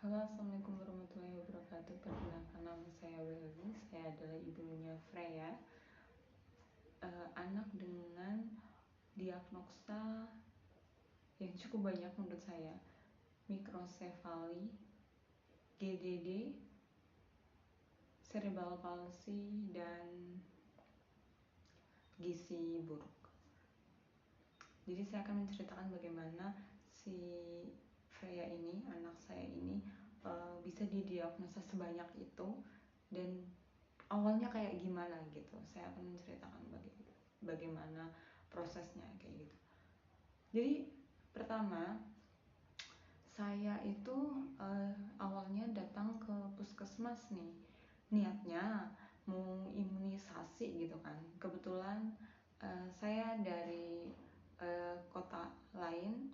Halo, assalamualaikum warahmatullahi wabarakatuh. Perkenalkan, nama saya Welly. Saya adalah ibunya Freya, anak dengan diagnosa yang cukup banyak menurut saya: mikrosefali, GDD, cerebral palsy, dan gizi buruk. Jadi saya akan menceritakan bagaimana si Freya ini, anak saya ini, bisa didiagnosa sebanyak itu dan awalnya kayak gimana gitu. Saya akan menceritakan bagaimana prosesnya kayak gitu. Jadi pertama, saya itu awalnya datang ke puskesmas nih, niatnya mau imunisasi gitu kan. Kebetulan saya dari kota lain,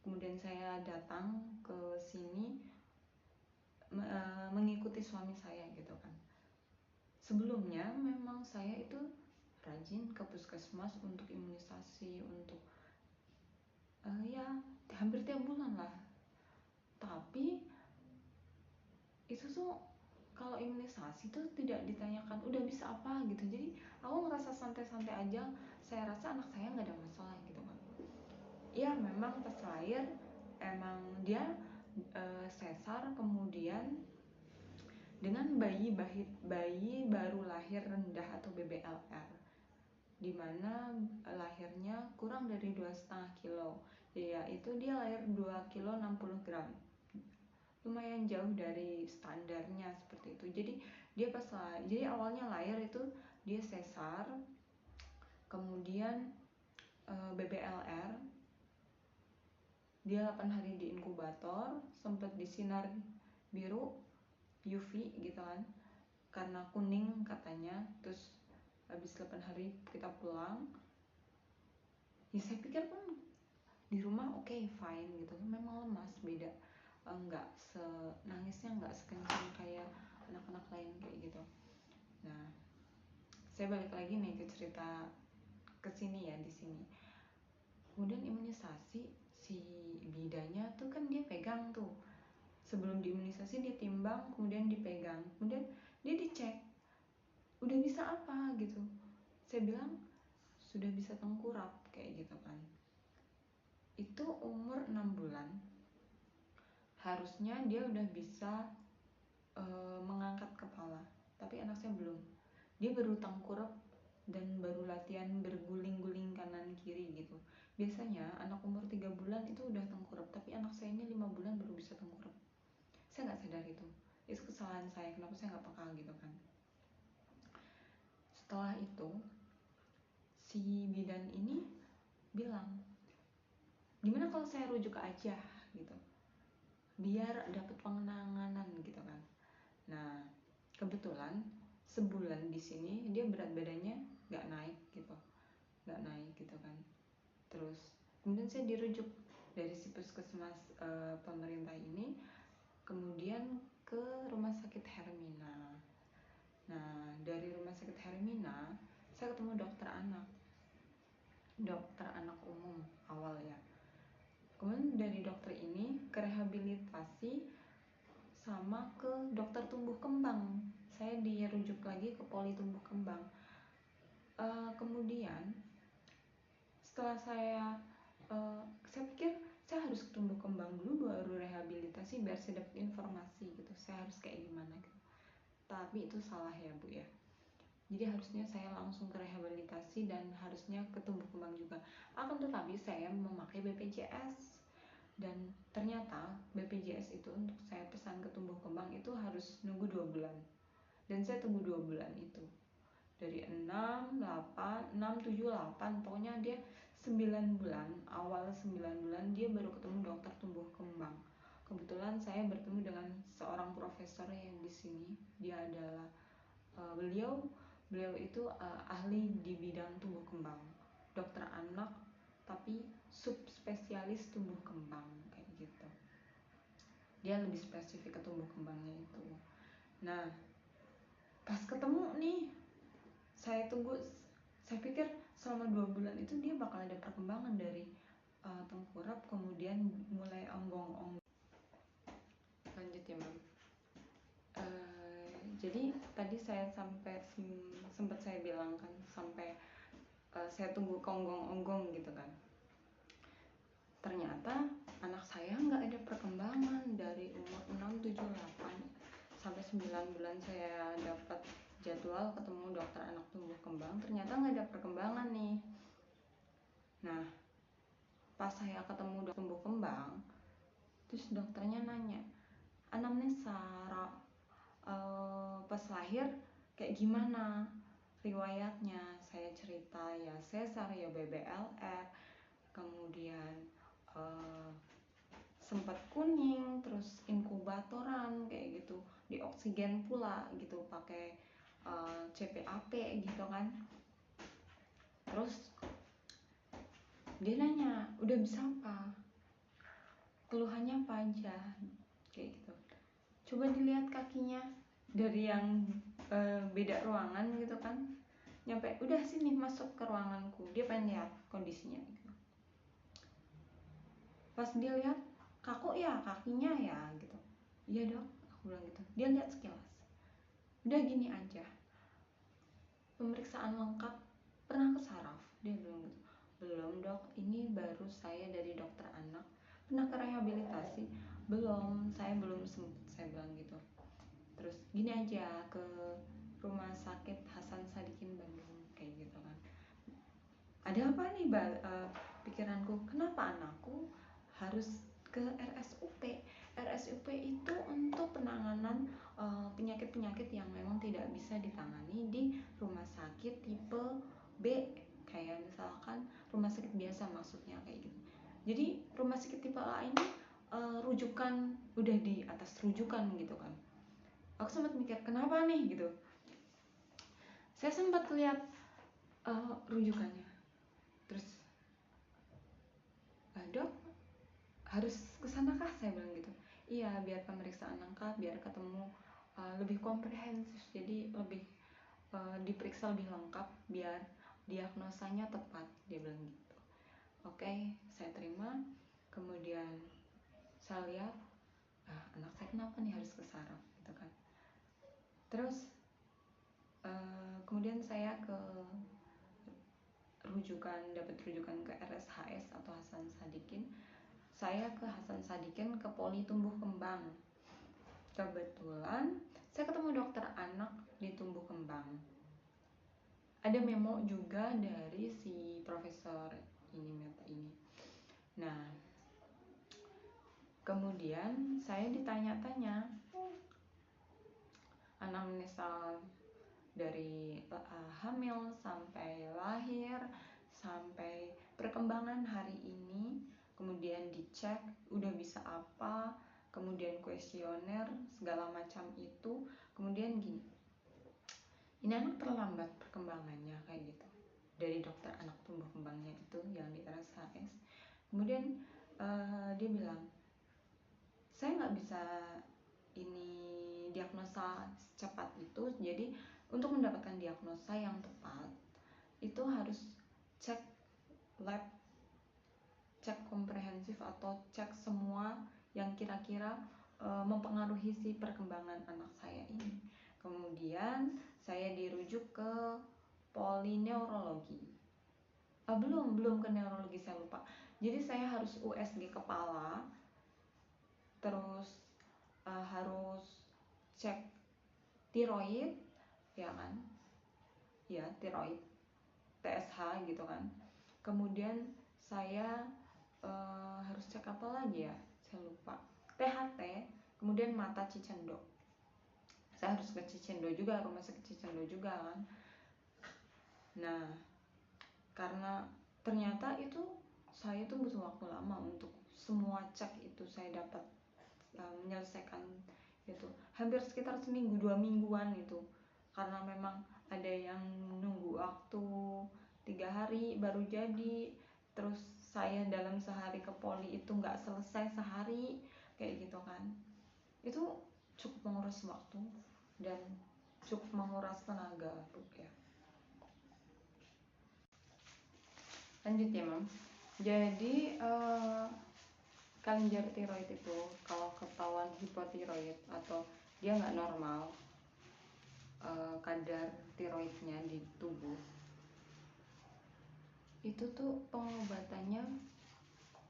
kemudian saya datang ke sini mengikuti suami saya gitu kan. Sebelumnya memang saya itu rajin ke puskesmas untuk imunisasi, untuk ya hampir tiap bulan lah. Tapi itu tuh kalau imunisasi tuh tidak ditanyakan udah bisa apa gitu. Jadi aku ngerasa santai-santai aja. Saya rasa anak saya nggak ada masalah gitu kan. Ya memang pas lahir emang dia sesar, kemudian dengan bayi baru lahir rendah atau BBLR, dimana lahirnya kurang dari 2,5 kilo, yaitu dia lahir 2 kilo 60 gram, lumayan jauh dari standarnya seperti itu. Jadi dia jadi awalnya lahir itu dia sesar, kemudian BBLR, dia 8 hari di inkubator, sempat di sinar biru UV gitu kan, karena kuning katanya. Terus habis 8 hari kita pulang. Ya saya pikir kan di rumah oke, fine gitu. Memang lemas, beda, enggak nangisnya enggak sekencang kayak anak-anak lain kayak gitu. Nah, saya balik lagi nih ke cerita ke sini ya, di sini. Kemudian imunisasi, si bidanya tuh kan dia pegang tuh. Sebelum diimunisasi dia timbang, kemudian dipegang, kemudian dia dicek udah bisa apa gitu. Saya bilang sudah bisa tengkurap kayak gitu kan. Itu umur 6 bulan harusnya dia udah bisa mengangkat kepala, tapi anak saya belum. Dia baru tengkurap dan baru latihan berguling-guling kanan kiri gitu. Biasanya anak umur 3 bulan itu udah tengkurap, tapi anak saya ini 5 bulan baru bisa tengkurap. Saya nggak sadar itu kesalahan saya, kenapa saya nggak peka gitu kan. Setelah itu si bidan ini bilang, gimana kalau saya rujuk aja gitu, biar dapat penanganan gitu kan. Nah, kebetulan sebulan di sini dia berat badannya nggak naik gitu kan. Terus kemudian saya dirujuk dari si puskesmas pemerintah ini, kemudian ke rumah sakit Hermina. Nah, dari rumah sakit Hermina saya ketemu dokter anak umum awal ya. Kemudian dari dokter ini ke rehabilitasi sama ke dokter tumbuh kembang. Saya dirujuk lagi ke poli tumbuh kembang. Kemudian setelah saya pikir saya harus tumbuh kembang dulu baru rehabilitasi biar saya dapat informasi gitu, saya harus kayak gimana gitu. Tapi itu salah ya Bu ya. Jadi harusnya saya langsung ke rehabilitasi dan harusnya ke tumbuh kembang juga. Akan tetapi saya memakai BPJS, dan ternyata BPJS itu untuk saya pesan ke tumbuh kembang itu harus nunggu 2 bulan. Dan saya tunggu 2 bulan itu. Dari 6, 8, 6, 7, 8, pokoknya dia 9 bulan, awal 9 bulan dia baru ketemu dokter tumbuh kembang. Kebetulan saya bertemu dengan seorang profesor yang di sini. Dia adalah beliau itu ahli di bidang tumbuh kembang, dokter anak tapi subspesialis tumbuh kembang kayak gitu. Dia lebih spesifik ke tumbuh kembangnya itu. Nah, pas ketemu nih, saya pikir selama 2 bulan itu dia bakal ada perkembangan dari tengkurap, kemudian mulai onggong-onggong. Lanjut Jadi tadi saya sempat saya bilang kan, sampai saya tunggu keonggong-onggong gitu kan. Ternyata anak saya nggak ada perkembangan dari umur 6, 7, 8 sampai 9 bulan saya dapat jadwal ketemu dokter anak tumbuh kembang, ternyata nggak ada perkembangan nih. Nah, pas saya ketemu dokter tumbuh kembang, terus dokternya nanya, anamnesa pas lahir kayak gimana riwayatnya. Saya cerita ya sesar, ya BBLR, kemudian sempat kuning, terus inkubatoran kayak gitu, di oksigen pula gitu, pakai CPAP gitu kan. Terus dia nanya, udah bisa apa, keluhannya apa aja kayak gitu. Coba dilihat kakinya, dari yang beda ruangan gitu kan, nyampe udah sini masuk ke ruanganku, dia pengen lihat kondisinya gitu. Pas dia lihat, kaku ya kakinya ya gitu. Iya dok, aku bilang gitu. Dia lihat sekilas, udah gini aja, pemeriksaan lengkap, pernah ke saraf? Dia bilang gitu. Belum dok, ini baru saya dari dokter anak. Pernah ke rehabilitasi? Belum, saya belum sempet, saya bilang gitu. Terus gini aja, ke rumah sakit Hasan Sadikin Bandung kayak gitu kan. Ada apa nih pikiranku, kenapa anakku harus ke RSUP? RSUP itu untuk penanganan penyakit-penyakit yang memang tidak bisa ditangani di rumah sakit tipe B, kayak misalkan rumah sakit biasa maksudnya kayak gitu. Jadi rumah sakit tipe A ini rujukan, udah di atas rujukan gitu kan. Aku sempat mikir kenapa nih gitu. Saya sempat lihat rujukannya, terus dok harus kesana kah, saya bilang gitu. Iya, biar pemeriksaan lengkap, biar ketemu lebih komprehensif, jadi lebih diperiksa lebih lengkap, biar diagnosanya tepat, dia bilang gitu. Oke, saya terima. Kemudian saya lihat, anak saya kenapa nih harus ke saraf gitu kan. Terus kemudian saya dapat rujukan ke RSHS atau Hasan Sadikin. Saya ke Hasan Sadikin, ke Poli Tumbuh Kembang. Kebetulan saya ketemu dokter anak di tumbuh kembang. Ada memo juga dari si profesor ini. Nah, kemudian saya ditanya-tanya anamnesa dari hamil sampai lahir, sampai perkembangan hari ini, kemudian dicek udah bisa apa, kemudian kuesioner segala macam itu. Kemudian gini, ini anak terlambat perkembangannya kayak gitu, dari dokter anak tumbuh kembangnya itu yang di RSHS. Kemudian dia bilang, saya nggak bisa ini diagnosa secepat itu. Jadi untuk mendapatkan diagnosa yang tepat itu harus cek lab, cek komprehensif atau cek semua yang kira-kira mempengaruhi si perkembangan anak saya ini. Kemudian saya dirujuk ke polineurologi. Belum ke neurologi, saya lupa. Jadi saya harus USG kepala, terus harus cek tiroid, ya kan? Ya, tiroid, TSH gitu kan. Kemudian saya harus cek apa lagi ya? Saya lupa. THT, kemudian mata Cicendo. Saya harus ke Cicendo juga, rumah sakit Cicendo juga kan. Nah, karena ternyata itu saya tuh butuh waktu lama untuk semua cek itu saya dapat menyelesaikan itu, hampir sekitar seminggu 2 mingguan itu, karena memang ada yang nunggu waktu 3 hari baru jadi. Terus saya dalam sehari ke poli itu nggak selesai sehari kayak gitu kan. Itu cukup menguras waktu dan cukup menguras tenaga ya. Lanjut ya Mam. Jadi kelenjar tiroid itu kalau ketahuan hipotiroid atau dia nggak normal, kadar tiroidnya di tubuh, itu tuh pengobatannya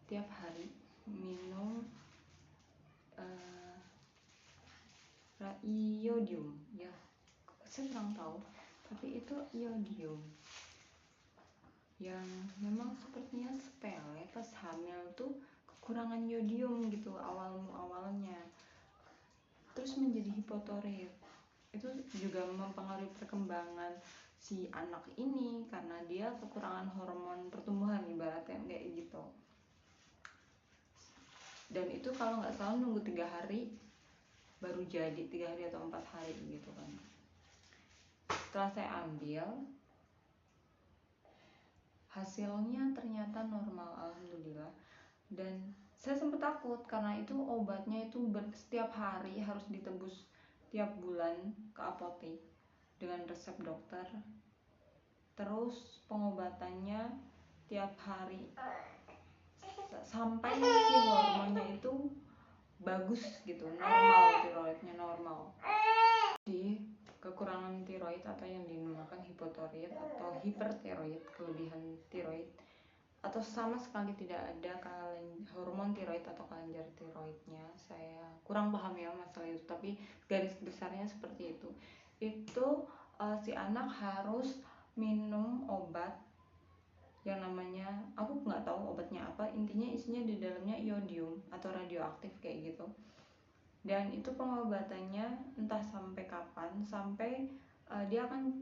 tiap hari minum iodium ya, saya kurang tahu, tapi itu iodium yang memang sepertinya sepele. Pas hamil tuh kekurangan iodium gitu awalnya, terus menjadi hipotorit. Itu juga mempengaruhi perkembangan si anak ini karena dia kekurangan hormon pertumbuhan ibaratnya kayak gitu. Dan itu kalau nggak salah nunggu 3 hari baru jadi, 3 hari atau 4 hari gitu kan. Setelah saya ambil, hasilnya ternyata normal, alhamdulillah. Dan saya sempat takut karena itu obatnya itu setiap hari harus ditebus tiap bulan ke apotek dengan resep dokter. Terus pengobatannya tiap hari sampai si hormonnya itu bagus gitu, normal, tiroidnya normal. Di kekurangan tiroid atau yang dinamakan hipotiroid atau hipertiroid, kelebihan tiroid, atau sama sekali tidak ada hormon tiroid atau kelenjar tiroidnya, saya kurang paham ya masalah itu, tapi garis besarnya seperti itu. Itu si anak harus minum obat yang namanya, aku nggak tahu obatnya apa, intinya isinya di dalamnya iodium atau radioaktif kayak gitu. Dan itu pengobatannya entah sampai kapan, sampai dia akan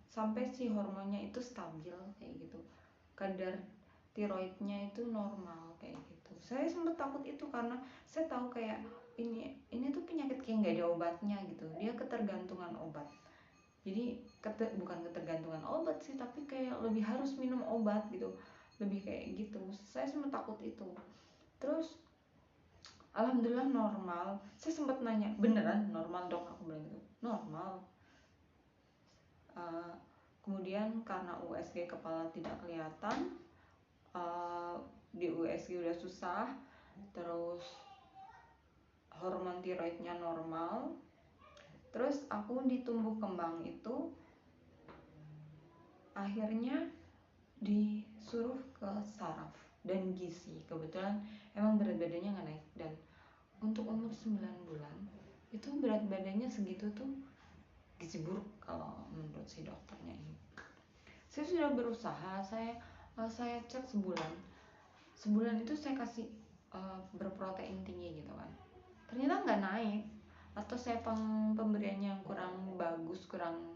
sampai si hormonnya itu stabil kayak gitu, kadar tiroidnya itu normal kayak gitu. Saya sempat takut itu karena saya tahu kayak ini tuh penyakit kayak nggak ada obatnya gitu, dia ketergantungan obat. Jadi bukan ketergantungan obat sih, tapi kayak lebih harus minum obat gitu, lebih kayak gitu. Saya sempat takut itu. Terus alhamdulillah normal. Saya sempat nanya, beneran normal dok? Aku bilang gitu, normal. Kemudian karena USG kepala tidak kelihatan, di USG udah susah, terus hormon tiroidnya normal, terus aku di tumbuh kembang itu akhirnya disuruh ke saraf dan gizi. Kebetulan emang berat badannya nggak naik, dan untuk umur 9 bulan itu berat badannya segitu tuh gizi buruk kalau menurut si dokternya ini. Saya sudah berusaha, saya cek sebulan itu saya kasih berprotein tinggi gitu kan, ternyata nggak naik, atau saya pemberiannya yang kurang bagus, kurang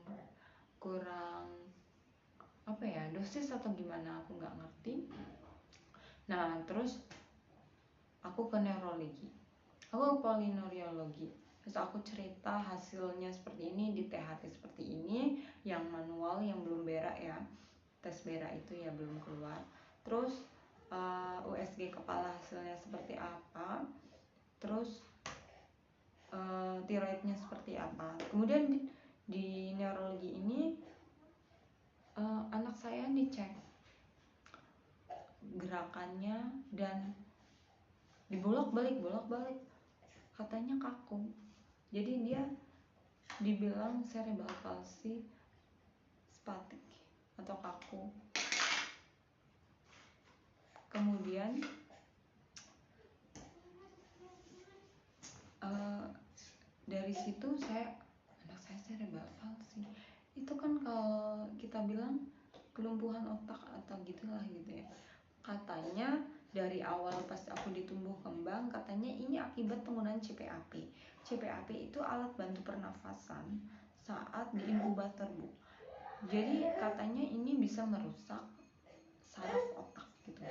apa ya, dosis atau gimana aku nggak ngerti. Nah terus aku ke neurologi, aku ke polineurologi, terus aku cerita hasilnya seperti ini, di THT seperti ini, yang manual, yang belum berak ya, tes berak itu ya belum keluar. Terus USG kepala hasilnya seperti apa, terus tiroidnya seperti apa. Kemudian di neurologi ini anak saya dicek gerakannya dan dibolak-balik katanya kaku. Jadi dia dibilang cerebral palsy spastik atau kaku. Kemudian dari situ anak saya cerebral palsy itu kan kalau kita bilang kelumpuhan otak atau gitulah gitu ya. Katanya dari awal pas aku di tumbuh kembang, katanya ini akibat penggunaan CPAP. CPAP itu alat bantu pernafasan saat di inkubator, Bu. Jadi katanya ini bisa merusak saraf otak gitu.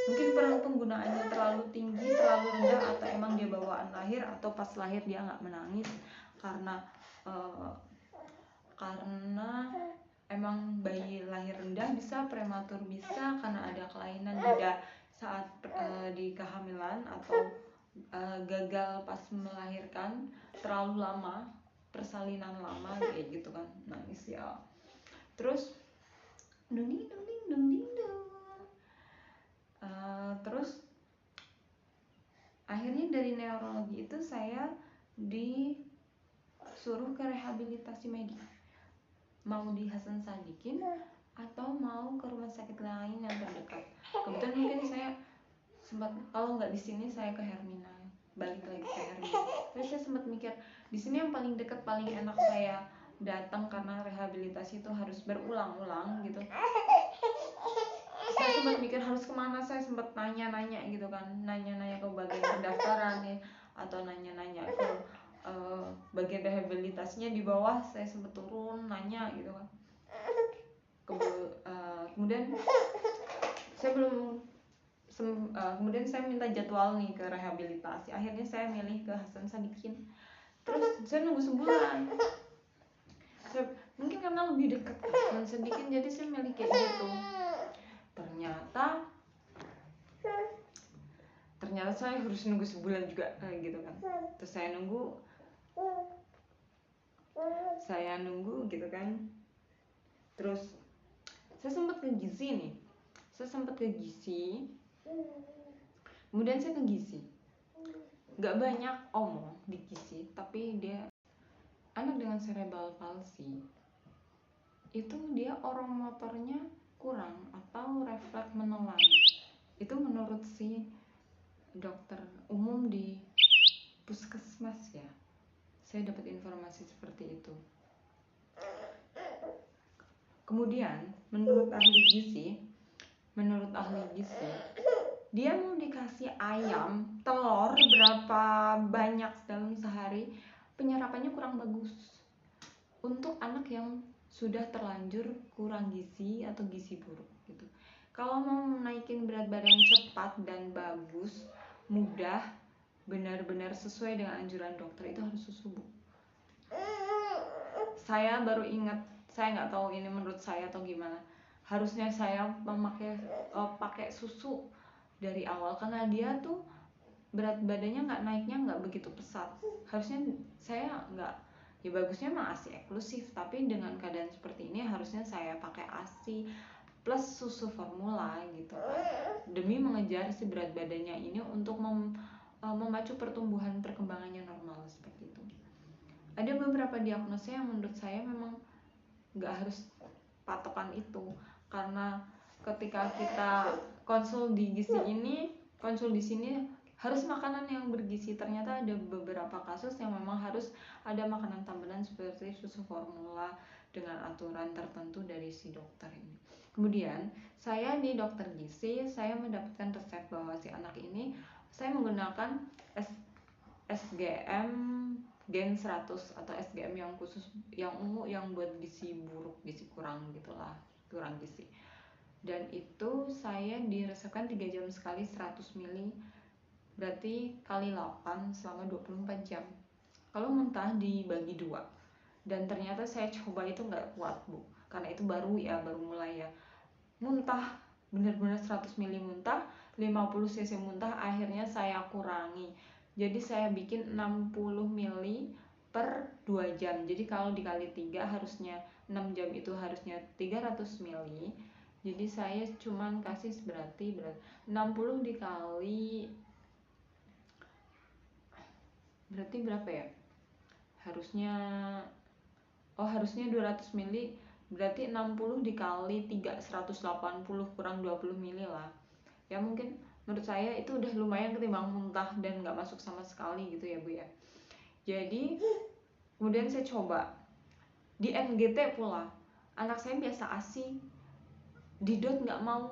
Mungkin penggunaannya terlalu tinggi, terlalu rendah, atau emang dia bawaan lahir, atau pas lahir dia nggak menangis karena emang bayi lahir rendah, bisa prematur, bisa karena ada kelainan saat di kehamilan, atau gagal pas melahirkan, terlalu lama, persalinan lama kayak gitu kan, nangis ya. Terus dung. Terus akhirnya dari neurologi itu saya disuruh ke rehab rehabilitasi medik, mau di Hasan Sadikin atau mau ke rumah sakit lain yang terdekat. Kebetulan mungkin saya sempat, kalau nggak di sini saya ke Hermina, balik lagi ke Hermina. Tapi saya sempat mikir di sini yang paling dekat, paling enak saya datang, karena rehabilitasi itu harus berulang-ulang gitu. Saya sempat mikir harus kemana, saya sempat nanya-nanya gitu kan, nanya-nanya ke bagian pendaftaran ya, atau nanya-nanya ke bagian rehabilitasinya di bawah. Saya sempat turun nanya gitu kan. Kemudian saya kemudian saya minta jadwal nih ke rehabilitasi. Akhirnya saya milih ke Hasan Sadikin. Terus saya nunggu sebulan. Mungkin karena lebih dekat ke Hasan Sadikin, jadi saya milih kayak gitu. Ternyata saya harus nunggu sebulan juga gitu kan. Terus saya nunggu gitu kan. Terus saya sempat ke gizi. Kemudian saya ke gizi, nggak banyak omong di gizi, tapi dia anak dengan cerebral palsy itu dia orang motornya kurang atau refleks menelan. Itu menurut si dokter umum di puskesmas ya, saya dapat informasi seperti itu. Kemudian menurut ahli gizi, dia mau dikasih ayam, telur berapa banyak dalam sehari, penyerapannya kurang bagus untuk anak yang sudah terlanjur kurang gizi atau gizi buruk gitu. Kalau mau naikin berat badan cepat dan bagus, mudah, benar-benar sesuai dengan anjuran dokter, itu harus susu, Bu. Saya baru ingat, saya nggak tahu ini menurut saya atau gimana, harusnya saya pakai susu dari awal, karena dia tuh berat badannya naiknya nggak begitu pesat. Harusnya saya nggak, ya bagusnya mah ASI eksklusif, tapi dengan keadaan seperti ini harusnya saya pakai ASI plus susu formula gitu kan, demi mengejar si berat badannya ini untuk memacu pertumbuhan perkembangannya normal seperti itu. Ada beberapa diagnosa yang menurut saya memang nggak harus patokan itu, karena ketika kita konsul di sini harus makanan yang bergizi. Ternyata ada beberapa kasus yang memang harus ada makanan tambahan seperti susu formula dengan aturan tertentu dari si dokter ini. Kemudian saya di dokter gizi, saya mendapatkan resep bahwa si anak ini saya menggunakan SGM Gen 100 atau SGM yang khusus, yang ungu, yang buat gizi buruk, gizi kurang gitulah, kurang gizi. Dan itu saya diresepkan 3 jam sekali 100 ml, berarti kali 8 selama 24 jam. Kalau muntah dibagi 2. Dan ternyata saya coba itu nggak kuat, Bu, karena itu baru mulai ya. Muntah, benar-benar 100 ml muntah, 50 cc muntah, akhirnya saya kurangi. Jadi saya bikin 60 ml per 2 jam. Jadi kalau dikali 3 harusnya 6 jam itu harusnya 300 ml. Jadi saya cuman kasih berarti 60 dikali, berarti berapa ya? Harusnya 200 ml, berarti 60 dikali 3 180 kurang 20 ml lah. Ya mungkin menurut saya itu udah lumayan ketimbang muntah dan nggak masuk sama sekali gitu ya, Bu ya. Jadi kemudian saya coba di NGT pula. Anak saya biasa ASI, didot nggak mau.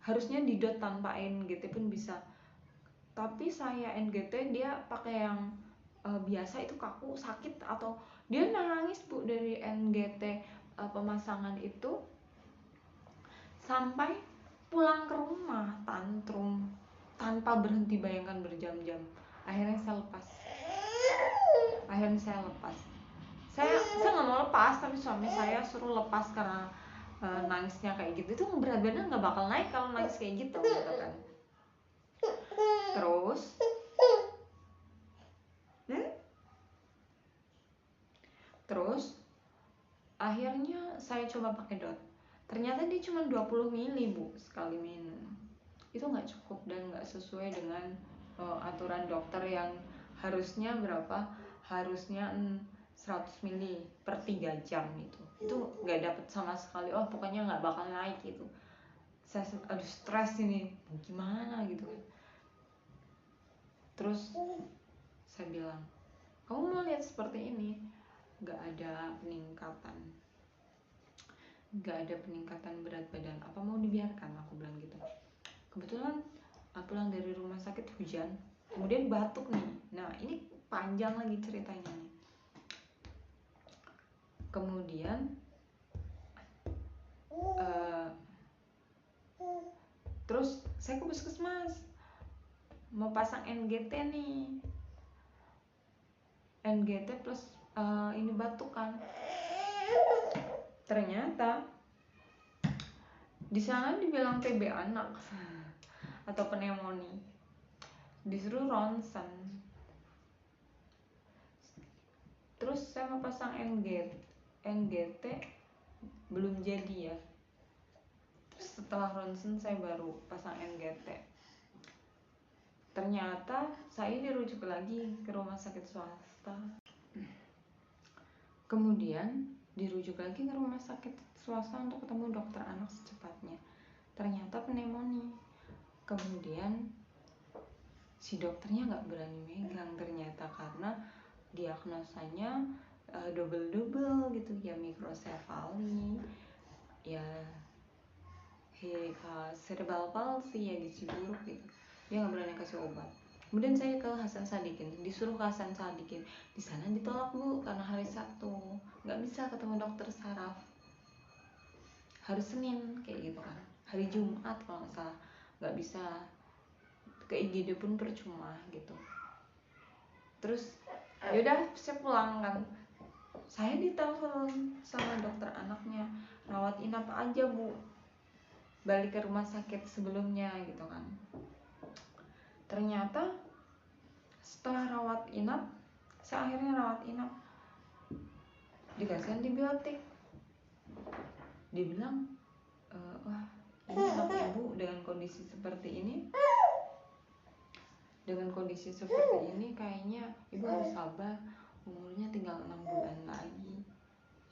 Harusnya didot tanpa NGT pun bisa, tapi saya NGT dia pakai yang biasa, itu kaku, sakit, atau dia nangis, Bu, dari NGT pemasangan itu sampai pulang ke rumah tantrum tanpa berhenti, bayangkan, berjam-jam. Akhirnya saya lepas. Saya nggak mau lepas, tapi suami saya suruh lepas karena nangisnya kayak gitu. Itu berat badan nggak bakal naik kalau nangis kayak gitu kan. Terus akhirnya saya coba pakai DOT. Ternyata dia cuma 20 ml, Bu, sekali minum. Itu nggak cukup dan nggak sesuai dengan aturan dokter yang harusnya berapa? Harusnya 100 mili per 3 jam itu nggak dapet sama sekali. Oh pokoknya nggak bakal naik gitu. Saya aduh stres ini gimana gitu kan. Terus saya bilang, kamu mau lihat seperti ini, nggak ada peningkatan berat badan, apa mau dibiarkan, aku bilang gitu. Kebetulan pulang dari rumah sakit hujan, kemudian batuk nih. Nah ini panjang lagi ceritanya nih. Kemudian terus saya ke puskesmas mau pasang NGT nih, NGT plus ini batuk kan. Ternyata di sana dibilang TB anak atau pneumonia, disuruh ronsen. Terus saya mau pasang NGT belum jadi ya. Setelah ronsen saya baru pasang NGT. Ternyata saya dirujuk lagi ke rumah sakit swasta. Kemudian dirujuk lagi ke rumah sakit swasta untuk ketemu dokter anak secepatnya. Ternyata pneumonia. Kemudian si dokternya nggak berani megang ternyata karena diagnosanya double gitu ya, mikrosefali ya, cerebral palsy ya, gizi buruk gitu. Dia nggak berani kasih obat. Kemudian saya ke Hasan Sadikin, disuruh ke Hasan Sadikin. Di sana ditolak Bu karena hari Sabtu, nggak bisa ketemu dokter saraf. Hari Senin kayak gitu kan, hari Jumat kalau nggak salah nggak bisa. Ke IGD pun percuma gitu. Terus yaudah saya pulang kan. Saya ditelepon sama dokter anaknya, rawat inap aja Bu, balik ke rumah sakit sebelumnya gitu kan. Ternyata setelah rawat inap, saya akhirnya rawat inap, dikasih antibiotik. Dia bilang, wah ini anak ibu dengan kondisi seperti ini kayaknya ibu harus sabar, umurnya tinggal 6 bulan lagi.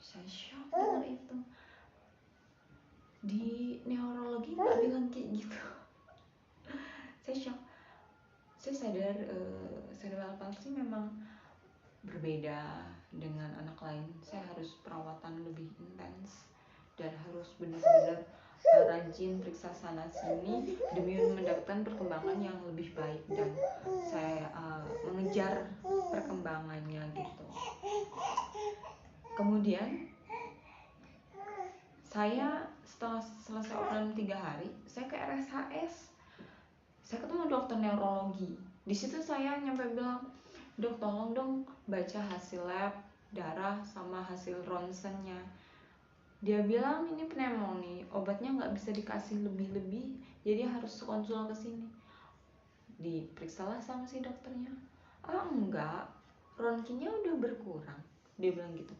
Saya shock dengar itu. Di neurologi nggak bilang kayak gitu. Saya shock. Saya sadar cerebral palsy memang berbeda dengan anak lain. Saya harus perawatan lebih intens dan harus benar-benar rajin periksa sana sini demi mendapatkan perkembangan yang lebih baik, dan saya mengejar perkembangannya gitu. Kemudian saya setelah selesai operan 3 hari, saya ke RSHS. Saya ketemu dokter neurologi. Di situ saya nyampe bilang, Dok tolong dong baca hasil lab darah sama hasil ronsennya. Dia bilang ini pneumonia, obatnya nggak bisa dikasih lebih-lebih, jadi harus konsul ke sini. Diperiksalah sama si dokternya. Enggak, ronkinya udah berkurang. Dia bilang gitu.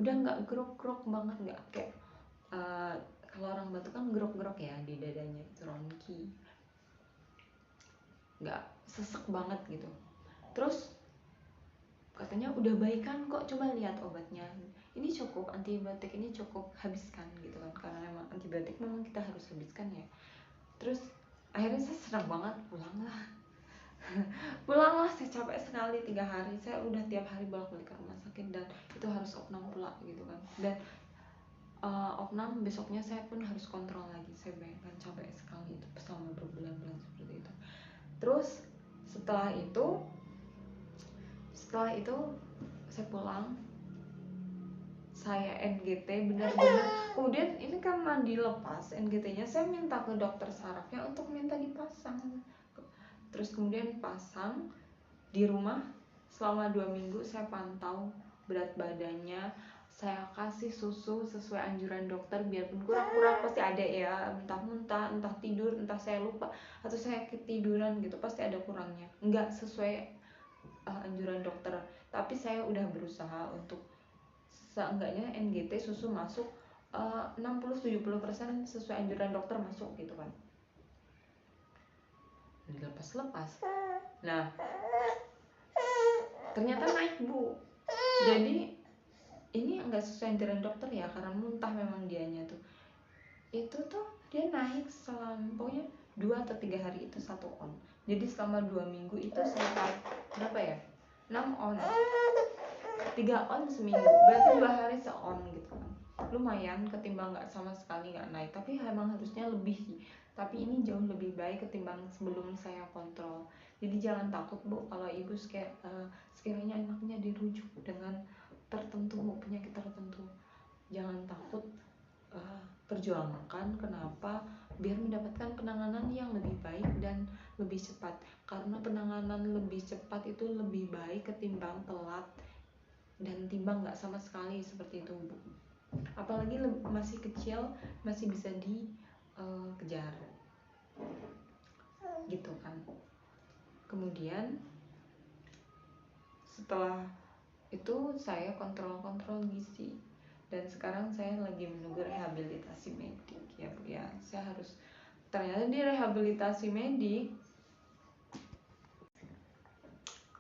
Udah nggak grok-grok banget, nggak kayak kalau orang batuk kan grok-grok ya di dadanya, itu ronki. Nggak sesek banget gitu. Terus katanya udah baikan kok, coba lihat obatnya. Ini cukup, antibiotik ini cukup, habiskan gitu kan, karena memang antibiotik memang kita harus habiskan ya. Terus akhirnya saya senang banget, pulanglah saya capek sekali 3 hari. Saya udah tiap hari bolak-balik ke rumah sakit dan itu harus opnam pula gitu kan. Dan opnam besoknya saya pun harus kontrol lagi. Saya bayangkan capek sekali itu selama berbulan-bulan seperti itu. Terus setelah itu saya pulang, saya NGT benar-benar. Kemudian ini karena dilepas NGT-nya, saya minta ke dokter sarafnya untuk minta dipasang. Terus kemudian pasang di rumah selama 2 minggu. Saya pantau berat badannya, saya kasih susu sesuai anjuran dokter, biarpun kurang-kurang pasti ada ya, entah muntah, entah tidur, entah saya lupa atau saya ketiduran gitu, pasti ada kurangnya, nggak sesuai anjuran dokter. Tapi saya udah berusaha untuk seenggaknya NGT susu masuk 60-70% sesuai anjuran dokter masuk gitu kan. Dilepas-lepas. Nah, ternyata naik Bu. Jadi ini nggak sesuai dengan dokter ya, karena muntah memang dianya tuh. Itu tuh dia naik selama pokoknya 2 atau 3 hari itu 1 on. Jadi selama 2 minggu itu sekitar berapa ya? 6 on. 3 on seminggu. Berarti 2 hari se-on gitu kan. Lumayan ketimbang nggak sama sekali nggak naik, tapi emang harusnya lebih sih. Tapi ini jauh lebih baik ketimbang sebelum saya kontrol. Jadi jangan takut Bu kalau ibu sekiranya anaknya dirujuk dengan penyakit tertentu. Jangan takut, perjuangkan. Kenapa? Biar mendapatkan penanganan yang lebih baik dan lebih cepat. Karena penanganan lebih cepat itu lebih baik ketimbang telat dan timbang nggak sama sekali, seperti itu Bu. Apalagi masih kecil, masih bisa dikejar gitu kan. Kemudian setelah itu saya kontrol gizi, dan sekarang saya lagi menunggu rehabilitasi medik ya Bu ya. Saya harus, ternyata di rehabilitasi medik,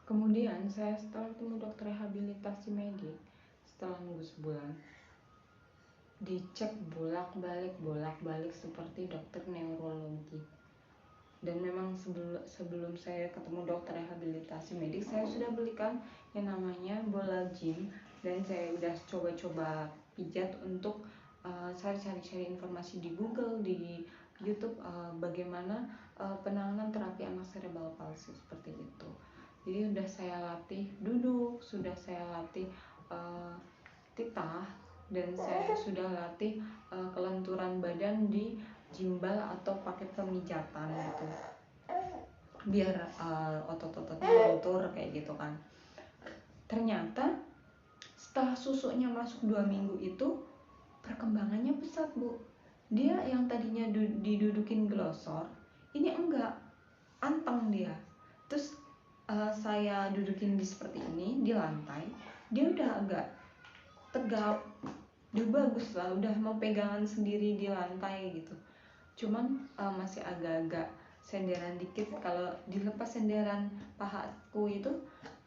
kemudian saya setelah ketemu dokter rehabilitasi medik, setelah nunggu sebulan, dicek bolak-balik seperti dokter neurologi. Dan memang sebelum saya ketemu dokter rehabilitasi medik, saya sudah belikan yang namanya bola gym, dan saya udah coba-coba pijat untuk cari informasi di Google, di YouTube, bagaimana penanganan terapi anak cerebral palsy seperti itu. Jadi udah saya latih duduk, sudah saya latih titah, dan saya sudah latih kelenturan badan di gimbal atau pakai pemijatan gitu, biar otot-ototnya lentur kayak gitu kan. Ternyata setelah susunya masuk 2 minggu itu perkembangannya pesat Bu. Dia yang tadinya didudukin glosor, ini enggak, anteng dia. Terus saya dudukin seperti ini di lantai, dia udah agak tegap, udah bagus lah, udah mau pegangan sendiri di lantai gitu. Cuman masih agak-agak senderan dikit. Kalau dilepas senderan pahaku itu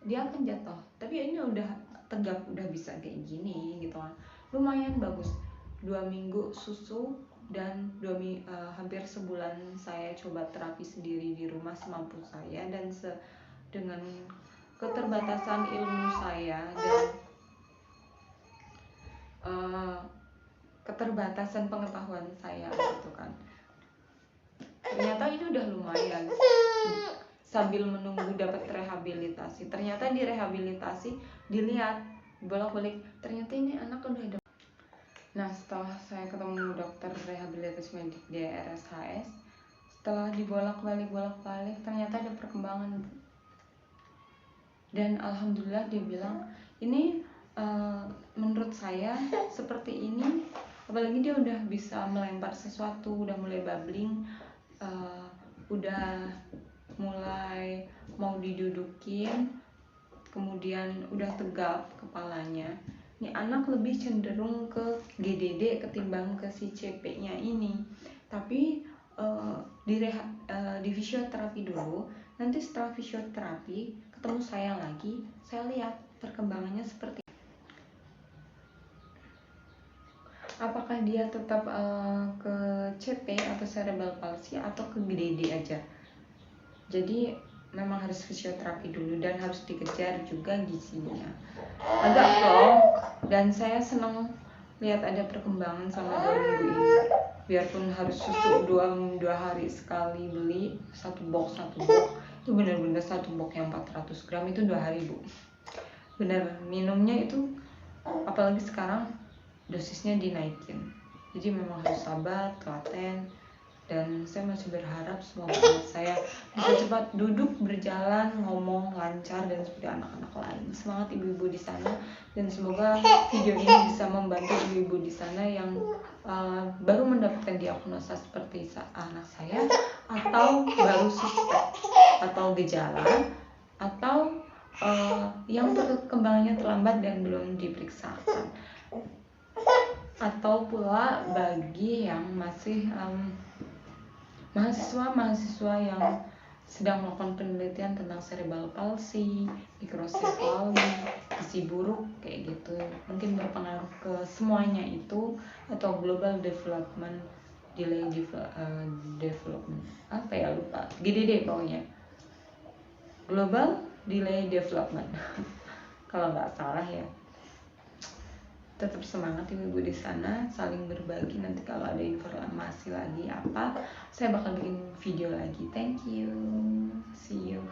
dia akan jatuh, tapi ini udah tegap, udah bisa kayak gini gitu kan. Lumayan bagus. 2 minggu susu dan hampir sebulan saya coba terapi sendiri di rumah semampu saya, dan dengan keterbatasan ilmu saya dan keterbatasan pengetahuan saya gitu kan. Ternyata ini udah lumayan. Sambil menunggu dapat rehabilitasi, ternyata di rehabilitasi dilihat bolak-balik, ternyata ini anak udah ada. Nah, setelah saya ketemu dokter rehabilitasi medik di RSHS, setelah dibolak-balik ternyata ada perkembangan. Dan alhamdulillah dia bilang ini menurut saya seperti ini, apalagi dia udah bisa melempar sesuatu, udah mulai babbling, udah mulai mau didudukin, kemudian udah tegap kepalanya. Ini anak lebih cenderung ke GDD ketimbang ke si CP-nya ini. Tapi di fisioterapi dulu, nanti setelah fisioterapi ketemu saya lagi, saya lihat perkembangannya seperti apakah dia tetap ke CP atau cerebral palsy atau ke GDD aja. Jadi memang harus fisioterapi dulu dan harus dikejar juga gizinya. Agak plong, dan saya senang lihat ada perkembangan selama 2 minggu ini. Biarpun harus susu 2 hari sekali beli, satu box itu benar-benar satu box yang 400 gram itu 2 hari Bu. Benar, minumnya itu apalagi sekarang dosisnya dinaikin. Jadi memang harus sabar, telaten, dan saya masih berharap semoga anak saya bisa cepat duduk, berjalan, ngomong lancar, dan seperti anak-anak lain. Semangat ibu-ibu di sana, dan semoga video ini bisa membantu ibu-ibu di sana yang baru mendapatkan diagnosa seperti anak saya, atau baru suspek atau gejala, atau yang perkembangannya terlambat dan belum diperiksakan, atau pula bagi yang masih mahasiswa yang sedang melakukan penelitian tentang cerebral palsy, microcephaly, gizi buruk kayak gitu. Mungkin berpengaruh ke semuanya itu, atau global development delay development apa ya, lupa, GDD pokoknya, global delay development kalau nggak salah ya. Tetap semangat ibu-ibu di sana, saling berbagi. Nanti kalau ada informasi lagi apa, saya bakal bikin video lagi. Thank you, see you.